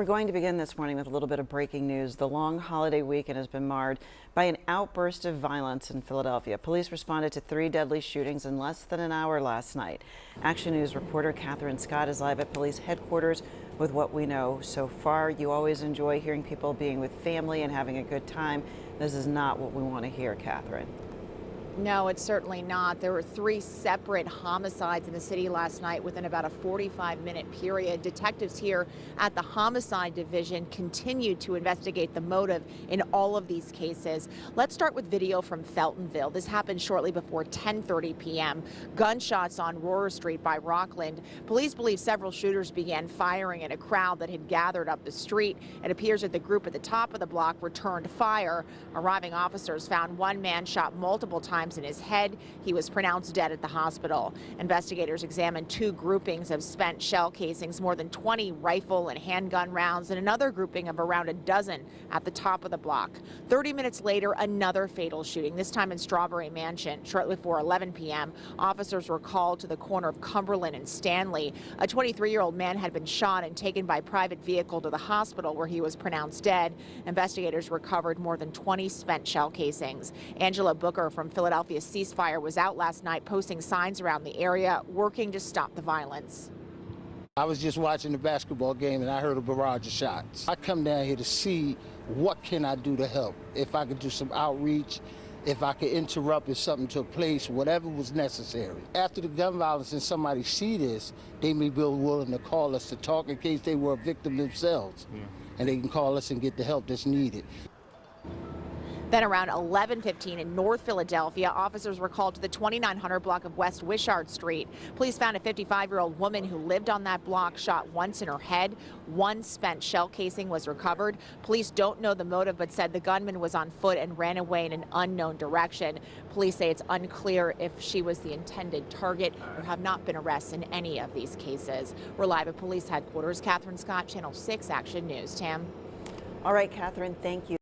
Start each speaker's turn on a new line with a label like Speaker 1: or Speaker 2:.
Speaker 1: We're going to begin this morning with a little bit of breaking news. The long holiday weekend has been marred by an outburst of violence in Philadelphia. Police responded to 3 deadly shootings in less than an hour last night. Action News reporter Catherine Scott is live at police headquarters with what we know so far. You always enjoy hearing people being with family and having a good time. This is not what we want to hear, Catherine.
Speaker 2: No, it's certainly not. There were 3 separate homicides in the city last night within about a 45-minute period. Detectives here at the Homicide Division continued to investigate the motive in all of these cases. Let's start with video from Feltonville. This happened shortly before 10:30 p.m. Gunshots on Rohrer Street by Rockland. Police believe several shooters began firing at a crowd that had gathered up the street. It appears that the group at the top of the block returned fire. Arriving officers found one man shot multiple times in his head. He was pronounced dead at the hospital. Investigators examined 2 groupings of spent shell casings, more than 20 rifle and handgun rounds, and another grouping of around a dozen at the top of the block. 30 minutes later, another fatal shooting, this time in Strawberry Mansion. Shortly before 11 p.m., officers were called to the corner of Cumberland and Stanley. A 23-year-old man had been shot and taken by private vehicle to the hospital where he was pronounced dead. Investigators recovered more than 20 spent shell casings. Angela Booker from Philadelphia Ceasefire was out last night posting signs around the area working to stop the violence.
Speaker 3: I was just watching the basketball game and I heard a barrage of shots. I come down here to see what can I do to help. If I could do some outreach, if I could interrupt if something took place, whatever was necessary. After the gun violence and somebody see this, they may be willing to call us to talk in case they were a victim themselves. And they can call us and get the help that's needed.
Speaker 2: Then around 11:15 in North Philadelphia, officers were called to the 2900 block of West Wishart Street. Police found a 55-year-old woman who lived on that block shot once in her head. 1 spent shell casing was recovered. Police don't know the motive, but said the gunman was on foot and ran away in an unknown direction. Police say it's unclear if she was the intended target. There have not been arrests in any of these cases. We're live at police headquarters. Catherine Scott, Channel 6 Action News. Tam.
Speaker 1: All right, Catherine, thank you.